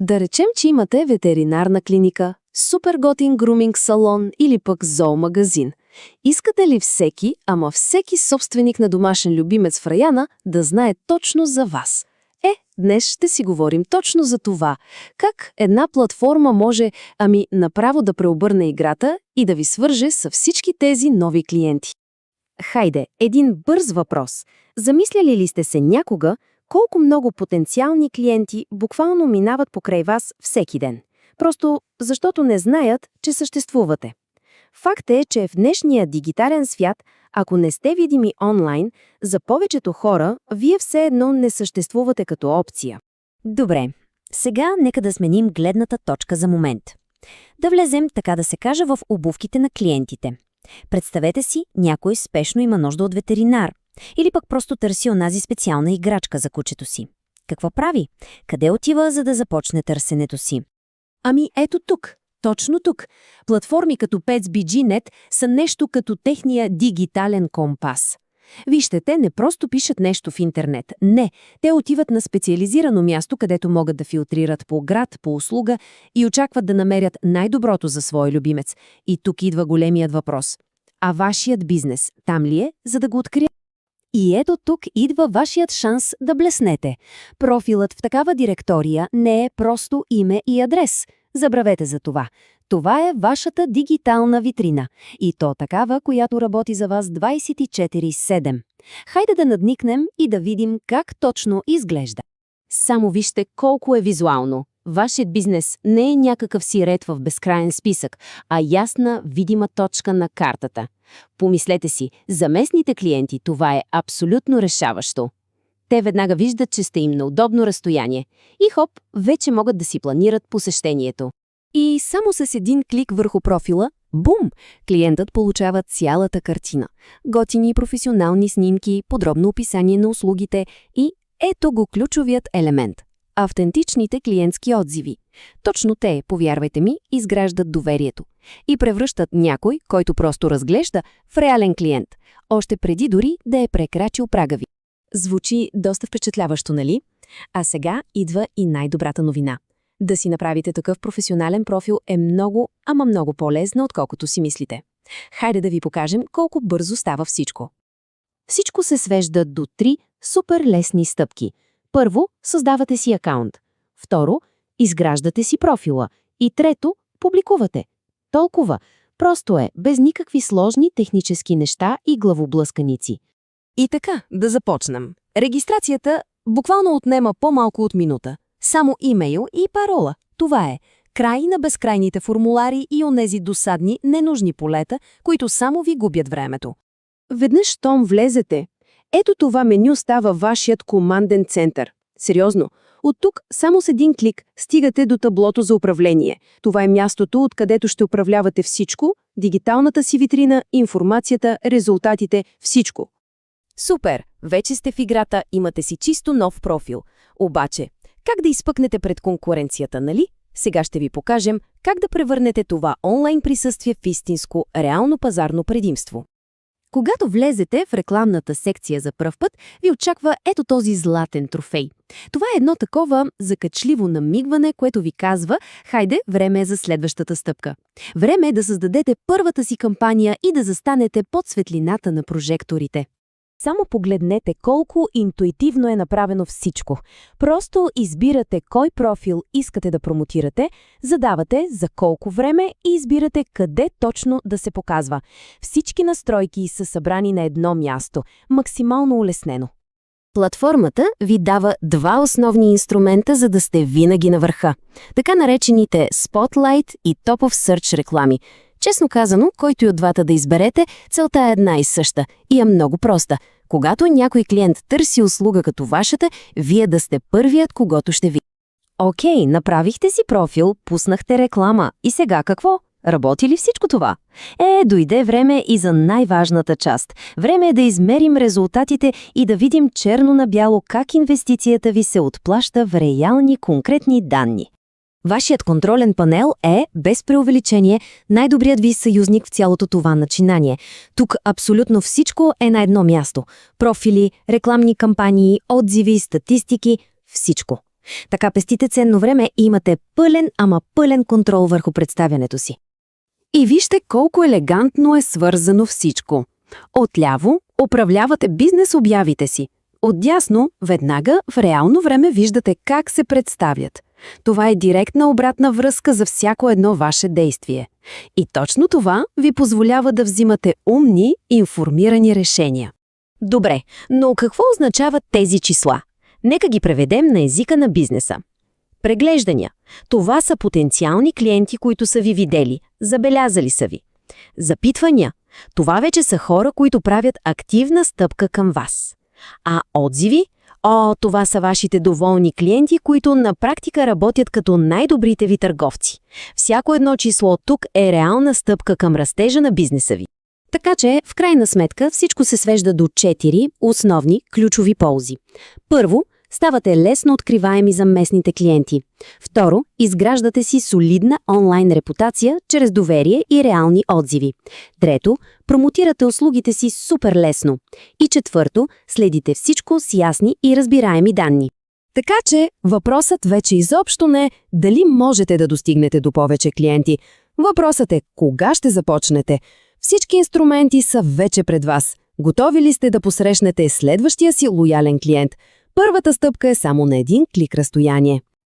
Да речем, че имате ветеринарна клиника, супер готин груминг салон или пък зоомагазин. Искате ли всеки, ама всеки собственик на домашен любимец в района да знае точно за вас? Днес ще си говорим точно за това. Как една платформа може, направо да преобърне играта и да ви свърже с всички тези нови клиенти. Хайде, един бърз въпрос. Замисляли ли сте се някога колко много потенциални клиенти буквално минават покрай вас всеки ден? Просто защото не знаят, че съществувате. Факт е, че в днешния дигитален свят, ако не сте видими онлайн, за повечето хора, вие все едно не съществувате като опция. Добре, сега нека да сменим гледната точка за момент. Да влезем, така да се каже, в обувките на клиентите. Представете си, някой спешно има нужда от ветеринар. Или пък просто търси онази специална играчка за кучето си. Какво прави? Къде отива, за да започне търсенето си? Ето тук. Точно тук. Платформи като PetsBG.net са нещо като техния дигитален компас. Вижте, те не просто пишат нещо в интернет. Не, те отиват на специализирано място, където могат да филтрират по град, по услуга и очакват да намерят най-доброто за свой любимец. И тук идва големият въпрос. А вашият бизнес там ли е, за да го открият? И ето тук идва вашият шанс да блеснете. Профилът в такава директория не е просто име и адрес. Забравете за това. Това е вашата дигитална витрина. И то такава, която работи за вас 24/7. Хайде да надникнем и да видим как точно изглежда. Само вижте колко е визуално. Вашият бизнес не е някакъв си ред в безкрайен списък, а ясна, видима точка на картата. Помислете си, за местните клиенти това е абсолютно решаващо. Те веднага виждат, че сте им на удобно разстояние и хоп, вече могат да си планират посещението. И само с един клик върху профила, бум, клиентът получава цялата картина. Готини професионални снимки, подробно описание на услугите и ето го ключовият елемент – автентичните клиентски отзиви. Точно те, повярвайте ми, изграждат доверието и превръщат някой, който просто разглежда, в реален клиент, още преди дори да е прекрачил прага ви. Звучи доста впечатляващо, нали? А сега идва и най-добрата новина. Да си направите такъв професионален профил е много, ама много по-лесно, отколкото си мислите. Хайде да ви покажем колко бързо става всичко. Всичко се свежда до 3 супер лесни стъпки. Първо, създавате си акаунт. Второ, изграждате си профила. И трето, публикувате. Толкова. Просто е, без никакви сложни технически неща и главоблъсканици. И така, да започнем. Регистрацията буквално отнема по-малко от минута. Само имейл и парола. Това е. Край на безкрайните формуляри и онези досадни, ненужни полета, които само ви губят времето. Веднъж щом влезете, ето това меню става вашият команден център. Сериозно, от тук само с един клик стигате до таблото за управление. Това е мястото, откъдето ще управлявате всичко, дигиталната си витрина, информацията, резултатите, всичко. Супер! Вече сте в играта, имате си чисто нов профил. Обаче, как да изпъкнете пред конкуренцията, нали? Сега ще ви покажем как да превърнете това онлайн присъствие в истинско, реално пазарно предимство. Когато влезете в рекламната секция за пръв път, ви очаква ето този златен трофей. Това е едно такова закачливо намигване, което ви казва, хайде, време е за следващата стъпка. Време е да създадете първата си кампания и да застанете под светлината на прожекторите. Само погледнете колко интуитивно е направено всичко. Просто избирате кой профил искате да промотирате, задавате за колко време и избирате къде точно да се показва. Всички настройки са събрани на едно място, максимално улеснено. Платформата ви дава два основни инструмента, за да сте винаги на върха. Така наречените Spotlight и Top of Search реклами. Честно казано, който и от двата да изберете, целта е една и съща и е много проста. Когато някой клиент търси услуга като вашата, вие да сте първият, когото ще ви. Окей, направихте си профил, пуснахте реклама. И сега какво? Работи ли всичко това? Дойде време и за най-важната част. Време е да измерим резултатите и да видим черно на бяло как инвестицията ви се отплаща в реални конкретни данни. Вашият контролен панел е, без преувеличение, най-добрият ви съюзник в цялото това начинание. Тук абсолютно всичко е на едно място. Профили, рекламни кампании, отзиви, статистики – всичко. Така пестите ценно време и имате пълен контрол върху представянето си. И вижте колко елегантно е свързано всичко. Отляво управлявате бизнес обявите си. Отдясно, веднага в реално време виждате как се представят. Това е директна обратна връзка за всяко едно ваше действие. И точно това ви позволява да взимате умни, информирани решения. Добре, но какво означават тези числа? Нека ги преведем на езика на бизнеса. Преглеждания. Това са потенциални клиенти, които са ви видели, забелязали са ви. Запитвания. Това вече са хора, които правят активна стъпка към вас. А отзиви? Това са вашите доволни клиенти, които на практика работят като най-добрите ви търговци. Всяко едно число тук е реална стъпка към растежа на бизнеса ви. Така че, в крайна сметка, всичко се свежда до 4 основни ключови ползи. Първо, ставате лесно откриваеми за местните клиенти. Второ, изграждате си солидна онлайн репутация чрез доверие и реални отзиви. Трето, промотирате услугите си супер лесно. И четвърто, следите всичко с ясни и разбираеми данни. Така че, въпросът вече изобщо не е дали можете да достигнете до повече клиенти. Въпросът е кога ще започнете. Всички инструменти са вече пред вас. Готови ли сте да посрещнете следващия си лоялен клиент? Първата стъпка е само на един клик разстояние.